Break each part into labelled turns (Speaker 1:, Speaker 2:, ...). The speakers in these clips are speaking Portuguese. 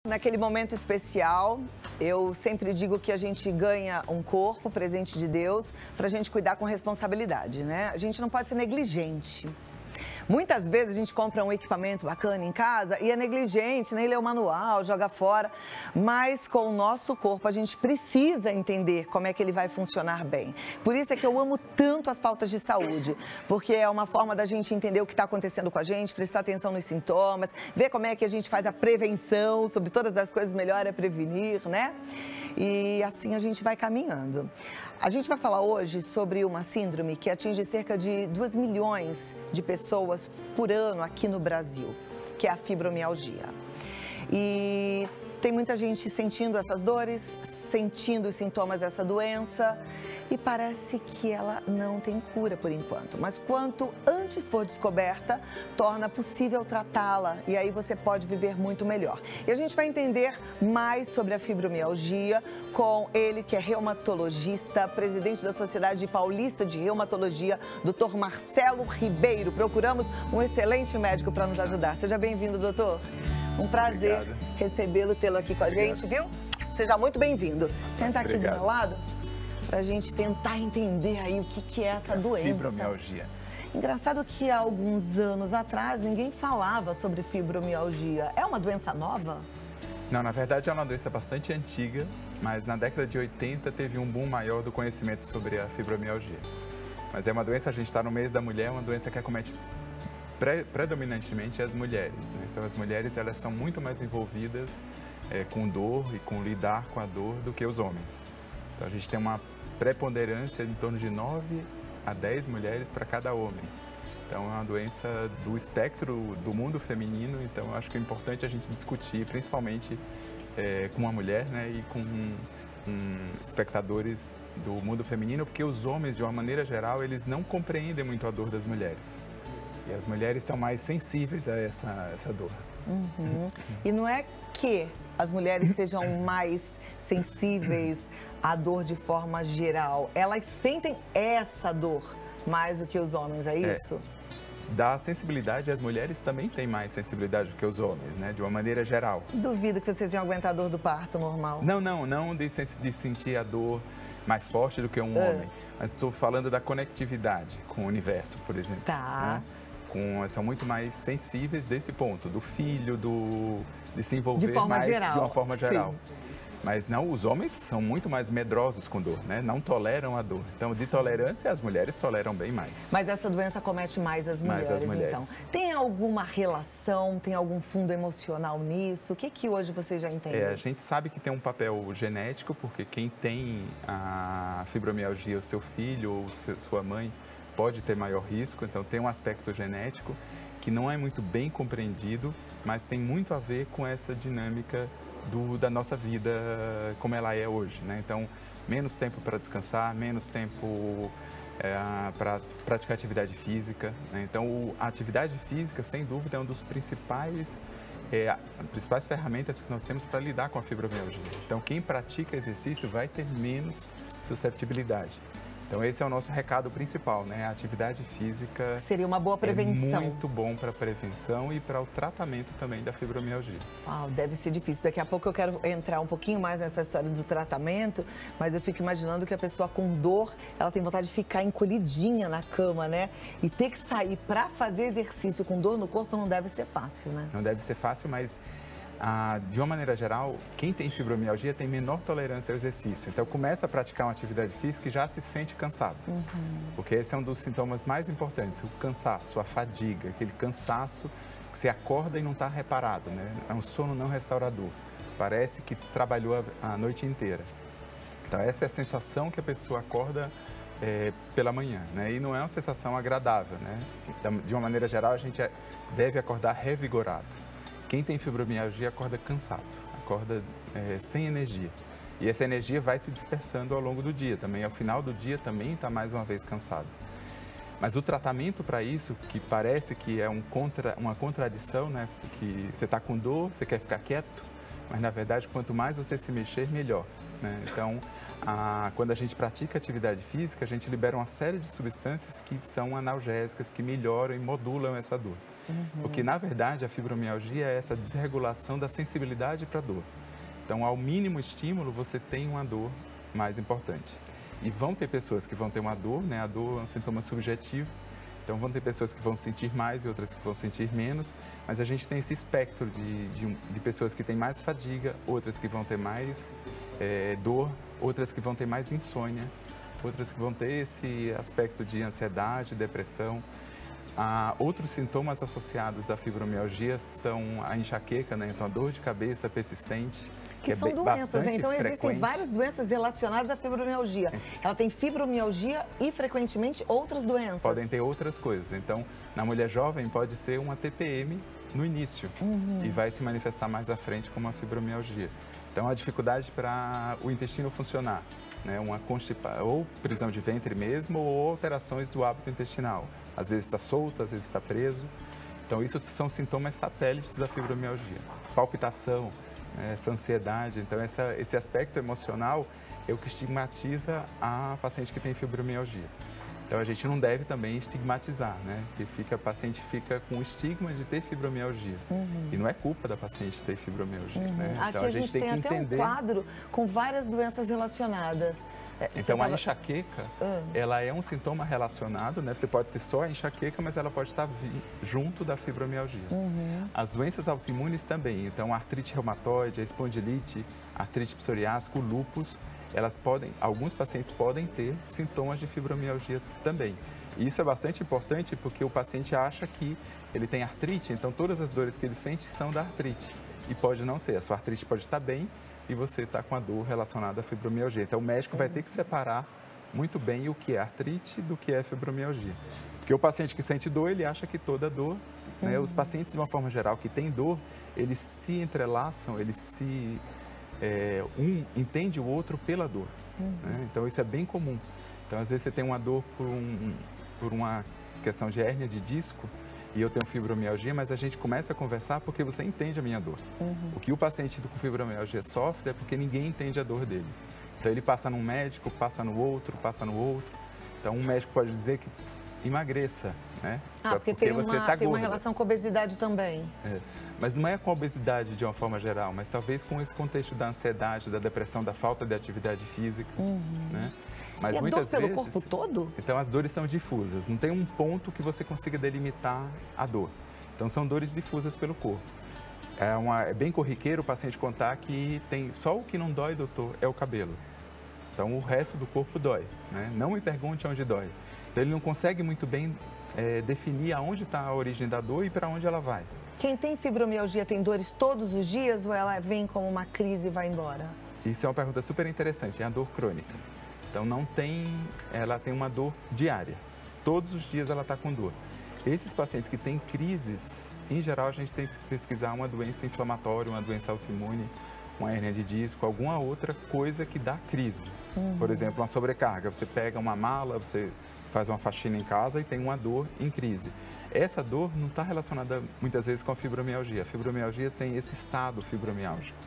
Speaker 1: Naquele momento especial, eu sempre digo que a gente ganha um corpo, presente de Deus, para a gente cuidar com responsabilidade, né? A gente não pode ser negligente. Muitas vezes a gente compra um equipamento bacana em casa e é negligente, nem lê o manual, joga fora. Mas com o nosso corpo a gente precisa entender como é que ele vai funcionar bem. Por isso é que eu amo tanto as pautas de saúde, porque é uma forma da gente entender o que está acontecendo com a gente, prestar atenção nos sintomas, ver como é que a gente faz a prevenção, sobre todas as coisas, melhor é prevenir, né? E assim a gente vai caminhando. A gente vai falar hoje sobre uma síndrome que atinge cerca de 2 milhões de pessoas por ano aqui no Brasil, que é a fibromialgia. E tem muita gente sentindo essas dores, sentindo os sintomas dessa doença e parece que ela não tem cura por enquanto. Mas quanto antes for descoberta, torna possível tratá-la e aí você pode viver muito melhor. E a gente vai entender mais sobre a fibromialgia com ele que é reumatologista, presidente da Sociedade Paulista de Reumatologia, Dr. Marcelo Ribeiro. Procuramos um excelente médico para nos ajudar. Seja bem-vindo, doutor. Um prazer recebê-lo, tê-lo aqui com a gente, viu? Seja muito bem-vindo. Senta aqui do meu lado para a gente tentar entender aí o que é essa doença.
Speaker 2: Fibromialgia.
Speaker 1: Engraçado que há alguns anos atrás ninguém falava sobre fibromialgia. É uma doença nova?
Speaker 2: Não, na verdade é uma doença bastante antiga, mas na década de 80 teve um boom maior do conhecimento sobre a fibromialgia. Mas é uma doença, a gente está no mês da mulher, é uma doença que acomete predominantemente as mulheres, né? Então as mulheres elas são muito mais envolvidas com dor e com lidar com a dor do que os homens. Então a gente tem uma preponderância em torno de 9 a 10 mulheres para cada homem. Então é uma doença do espectro do mundo feminino, então eu acho que é importante a gente discutir, principalmente com uma mulher, né, e com espectadores do mundo feminino, porque os homens, de uma maneira geral, eles não compreendem muito a dor das mulheres. E as mulheres são mais sensíveis a essa dor.
Speaker 1: Uhum. E não é que as mulheres sejam mais sensíveis à dor de forma geral. Elas sentem essa dor mais do que os homens, é isso?
Speaker 2: Da sensibilidade, as mulheres também têm mais sensibilidade do que os homens, né? De uma maneira geral.
Speaker 1: Duvido que vocês iam aguentar a dor do parto normal.
Speaker 2: Não de sentir a dor mais forte do que um homem. Mas estou falando da conectividade com o universo, por exemplo.
Speaker 1: Tá.
Speaker 2: Né? São muito mais sensíveis desse ponto, do filho, de se envolver
Speaker 1: de forma
Speaker 2: mais
Speaker 1: geral.
Speaker 2: De uma forma geral.
Speaker 1: Sim.
Speaker 2: Mas não, os homens são muito mais medrosos com dor, né? Não toleram a dor. Então, de tolerância, as mulheres toleram bem mais.
Speaker 1: Mas essa doença comete mais as mulheres, então. Tem alguma relação, tem algum fundo emocional nisso? O que hoje você já entende?
Speaker 2: A gente sabe que tem um papel genético, porque quem tem a fibromialgia, o seu filho ou sua mãe, pode ter maior risco. Então, tem um aspecto genético que não é muito bem compreendido, mas tem muito a ver com essa dinâmica da nossa vida como ela é hoje, né? Então, menos tempo para descansar, menos tempo para praticar atividade física, né? Então, a atividade física, sem dúvida, é uma das principais ferramentas que nós temos para lidar com a fibromialgia. Então, quem pratica exercício vai ter menos susceptibilidade. Então, esse é o nosso recado principal, né? A atividade física
Speaker 1: seria uma boa prevenção.
Speaker 2: É muito bom para a prevenção e para o tratamento também da fibromialgia.
Speaker 1: Deve ser difícil. Daqui a pouco eu quero entrar um pouquinho mais nessa história do tratamento, mas eu fico imaginando que a pessoa com dor, ela tem vontade de ficar encolhidinha na cama, né? E ter que sair para fazer exercício com dor no corpo não deve ser fácil, né?
Speaker 2: Não deve ser fácil, mas de uma maneira geral, quem tem fibromialgia tem menor tolerância ao exercício. Então, começa a praticar uma atividade física e já se sente cansado. Porque esse é um dos sintomas mais importantes, o cansaço, a fadiga, aquele cansaço que você acorda e não está reparado, né? É um sono não restaurador. Parece que trabalhou a noite inteira. Então, essa é a sensação que a pessoa acorda pela manhã, né? E não é uma sensação agradável, né? Então, de uma maneira geral, a gente deve acordar revigorado. Quem tem fibromialgia acorda cansado, acorda sem energia. E essa energia vai se dispersando ao longo do dia também. Ao final do dia também está mais uma vez cansado. Mas o tratamento para isso, que parece que é uma contradição, né? Porque você está com dor, você quer ficar quieto, mas na verdade quanto mais você se mexer, melhor, né? Então, quando a gente pratica atividade física, a gente libera uma série de substâncias que são analgésicas, que melhoram e modulam essa dor. Porque, na verdade, a fibromialgia é essa desregulação da sensibilidade para a dor. Então, ao mínimo estímulo, você tem uma dor mais importante. E vão ter pessoas que vão ter uma dor, né? A dor é um sintoma subjetivo. Então, vão ter pessoas que vão sentir mais e outras que vão sentir menos. Mas a gente tem esse espectro de pessoas que têm mais fadiga, outras que vão ter mais dor, outras que vão ter mais insônia, outras que vão ter esse aspecto de ansiedade, depressão. Outros sintomas associados à fibromialgia são a enxaqueca, né? Então, a dor de cabeça persistente.
Speaker 1: Que são doenças, né? Então existem várias doenças relacionadas à fibromialgia. Ela tem fibromialgia e, frequentemente, outras doenças.
Speaker 2: Podem ter outras coisas. Então, na mulher jovem, pode ser uma TPM no início e vai se manifestar mais à frente como uma fibromialgia. Então, a dificuldade para o intestino funcionar, né? Uma constipação, ou prisão de ventre mesmo, ou alterações do hábito intestinal. Às vezes está solto, às vezes está preso. Então, isso são sintomas satélites da fibromialgia. Palpitação, essa ansiedade. Então, esse aspecto emocional é o que estigmatiza a paciente que tem fibromialgia. Então, a gente não deve também estigmatizar, né? Que a paciente fica com o estigma de ter fibromialgia. E não é culpa da paciente ter fibromialgia, né?
Speaker 1: Aqui então, a gente tem até um quadro com várias doenças relacionadas.
Speaker 2: Então, a enxaqueca, ela é um sintoma relacionado, né? Você pode ter só a enxaqueca, mas ela pode estar junto da fibromialgia. As doenças autoimunes também. Então, a artrite reumatoide, a espondilite, a artrite psoriásica, o lúpus, alguns pacientes podem ter sintomas de fibromialgia também. E isso é bastante importante porque o paciente acha que ele tem artrite, então todas as dores que ele sente são da artrite. E pode não ser, a sua artrite pode estar bem e você está com a dor relacionada à fibromialgia. Então o médico vai ter que separar muito bem o que é artrite do que é fibromialgia. Porque o paciente que sente dor, ele acha que toda dor, né? Os pacientes, de uma forma geral, que têm dor, eles se entrelaçam, eles um entende o outro pela dor. Né? Então, isso é bem comum. Então, às vezes, você tem uma dor por uma questão de hérnia de disco e eu tenho fibromialgia, mas a gente começa a conversar porque você entende a minha dor. O que o paciente com fibromialgia sofre é porque ninguém entende a dor dele. Então, ele passa num médico, passa no outro, passa no outro. Então, um médico pode dizer que emagreça, né?
Speaker 1: Só porque tem uma relação com a obesidade também.
Speaker 2: Mas não é com a obesidade de uma forma geral, mas talvez com esse contexto da ansiedade, da depressão, da falta de atividade física, né? Mas
Speaker 1: e
Speaker 2: muitas
Speaker 1: dor pelo
Speaker 2: vezes,
Speaker 1: corpo todo?
Speaker 2: Então as dores são difusas, não tem um ponto que você consiga delimitar a dor. Então são dores difusas pelo corpo. É bem corriqueiro o paciente contar que tem só o que não dói, doutor, é o cabelo. Então o resto do corpo dói, né? Não me pergunte onde dói. Então ele não consegue muito bem definir aonde está a origem da dor e para onde ela vai.
Speaker 1: Quem tem fibromialgia tem dores todos os dias ou ela vem como uma crise e vai embora?
Speaker 2: Isso é uma pergunta super interessante, é a dor crônica. Então ela tem uma dor diária. Todos os dias ela está com dor. Esses pacientes que têm crises, em geral a gente tem que pesquisar uma doença inflamatória, uma doença autoimune, uma hérnia de disco, alguma outra coisa que dá crise. Por exemplo, uma sobrecarga. Você pega uma mala, você faz uma faxina em casa e tem uma dor em crise. Essa dor não está relacionada muitas vezes com a fibromialgia. A fibromialgia tem esse estado fibromiálgico.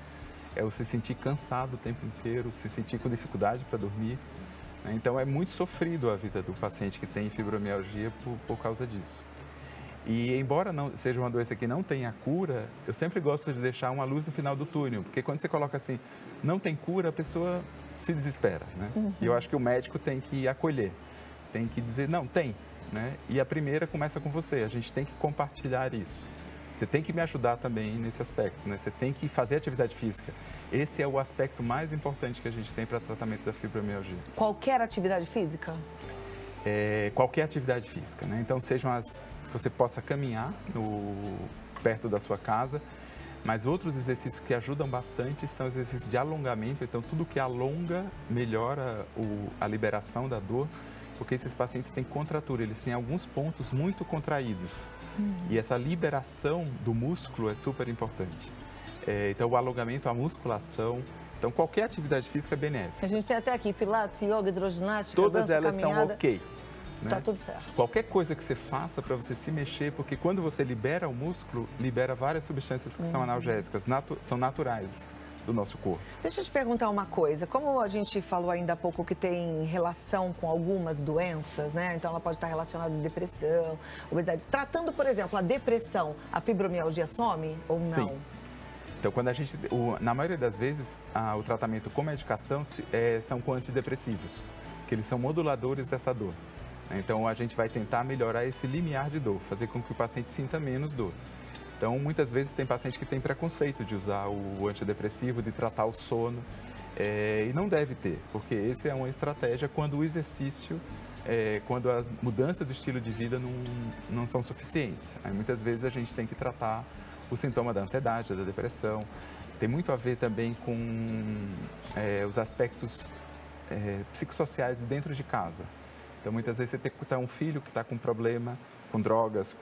Speaker 2: É você se sentir cansado o tempo inteiro, se sentir com dificuldade para dormir. Né? Então é muito sofrido a vida do paciente que tem fibromialgia por causa disso. E embora não seja uma doença que não tenha cura, eu sempre gosto de deixar uma luz no final do túnel, porque quando você coloca assim, não tem cura, a pessoa se desespera, né? E eu acho que o médico tem que acolher, tem que dizer, não, tem, né? E a primeira começa com você, a gente tem que compartilhar isso. Você tem que me ajudar também nesse aspecto, né? Você tem que fazer atividade física. Esse é o aspecto mais importante que a gente tem para tratamento da fibromialgia.
Speaker 1: Qualquer atividade física?
Speaker 2: Qualquer atividade física, né? Então, você possa caminhar perto da sua casa, mas outros exercícios que ajudam bastante são exercícios de alongamento. Então, tudo que alonga melhora a liberação da dor, porque esses pacientes têm contratura, eles têm alguns pontos muito contraídos. E essa liberação do músculo é super importante. Então, o alongamento, a musculação. Então, qualquer atividade física é benéfica.
Speaker 1: A gente tem até aqui pilates, yoga, hidroginástica,
Speaker 2: todas
Speaker 1: dança,
Speaker 2: elas
Speaker 1: caminhada.
Speaker 2: são ok. Né?
Speaker 1: Tá tudo certo.
Speaker 2: Qualquer coisa que você faça para você se mexer, porque quando você libera o músculo, libera várias substâncias que são analgésicas, são naturais. do nosso corpo.
Speaker 1: Deixa eu te perguntar uma coisa. Como a gente falou ainda há pouco que tem relação com algumas doenças, né? Então ela pode estar relacionada à depressão, obesidade. Tratando, por exemplo, a depressão, a fibromialgia some ou não?
Speaker 2: Sim. Então, quando a gente, na maioria das vezes, o tratamento com medicação são com antidepressivos, que eles são moduladores dessa dor. Então, a gente vai tentar melhorar esse limiar de dor, fazer com que o paciente sinta menos dor. Então, muitas vezes tem paciente que tem preconceito de usar o antidepressivo, de tratar o sono, e não deve ter, porque essa é uma estratégia quando o exercício, quando as mudanças do estilo de vida não são suficientes. Aí, muitas vezes a gente tem que tratar o sintoma da ansiedade, da depressão. Tem muito a ver também com os aspectos psicossociais dentro de casa. Então, muitas vezes você tem que escutar um filho que está com problema com drogas,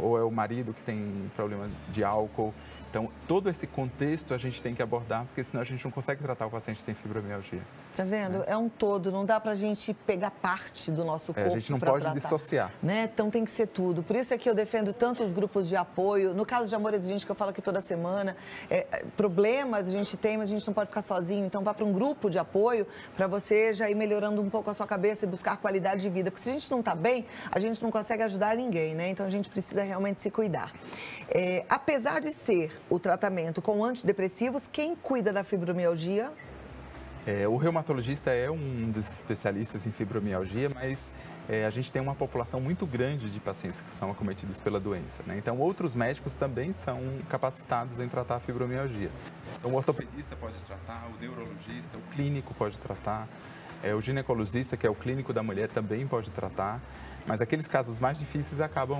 Speaker 2: ou é o marido que tem problema de álcool. Então, todo esse contexto a gente tem que abordar, porque senão a gente não consegue tratar o paciente que tem fibromialgia.
Speaker 1: Tá vendo? É um todo, não dá pra gente pegar parte do nosso corpo.
Speaker 2: A gente não pode dissociar.
Speaker 1: Né? Então tem que ser tudo. Por isso é que eu defendo tanto os grupos de apoio. No caso de Amor Exigente, que eu falo aqui toda semana, problemas a gente tem, mas a gente não pode ficar sozinho. Então vá para um grupo de apoio para você já ir melhorando um pouco a sua cabeça e buscar qualidade de vida. Porque se a gente não tá bem, a gente não consegue ajudar ninguém, né? Então a gente precisa realmente se cuidar. Apesar de ser o tratamento com antidepressivos, quem cuida da fibromialgia?
Speaker 2: O reumatologista é um dos especialistas em fibromialgia, mas a gente tem uma população muito grande de pacientes que são acometidos pela doença, né? Então, outros médicos também são capacitados em tratar a fibromialgia. Então, o ortopedista pode tratar, o neurologista, o clínico pode tratar, o ginecologista, que é o clínico da mulher, também pode tratar. Mas aqueles casos mais difíceis acabam,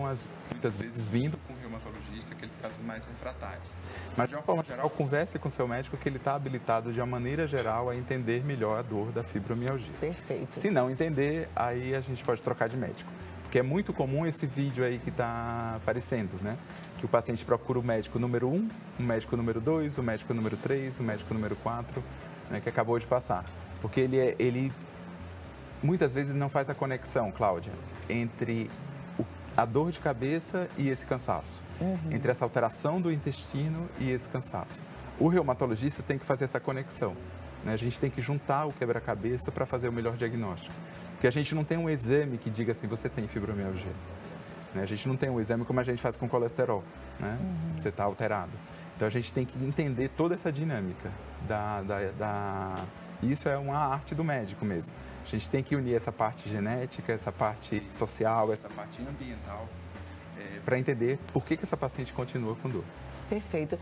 Speaker 2: muitas vezes, vindo com o reumatologista, aqueles casos mais refratários. Mas, de uma forma geral, converse com o seu médico que ele está habilitado, de uma maneira geral, a entender melhor a dor da fibromialgia.
Speaker 1: Perfeito.
Speaker 2: Se não entender, aí a gente pode trocar de médico. Porque é muito comum esse vídeo aí que está aparecendo, né? Que o paciente procura o médico número 1, o médico número 2, o médico número 3, o médico número 4, né, que acabou de passar. Porque ele muitas vezes não faz a conexão, Cláudia, entre a dor de cabeça e esse cansaço, entre essa alteração do intestino e esse cansaço. O reumatologista tem que fazer essa conexão, né? A gente tem que juntar o quebra-cabeça para fazer o melhor diagnóstico. Porque a gente não tem um exame que diga assim, você tem fibromialgia, né? A gente não tem um exame como a gente faz com colesterol, né? Você está alterado. Então, a gente tem que entender toda essa dinâmica Isso é uma arte do médico mesmo. A gente tem que unir essa parte genética, essa parte social, essa parte ambiental, para entender por que essa paciente continua com dor.
Speaker 1: Perfeito.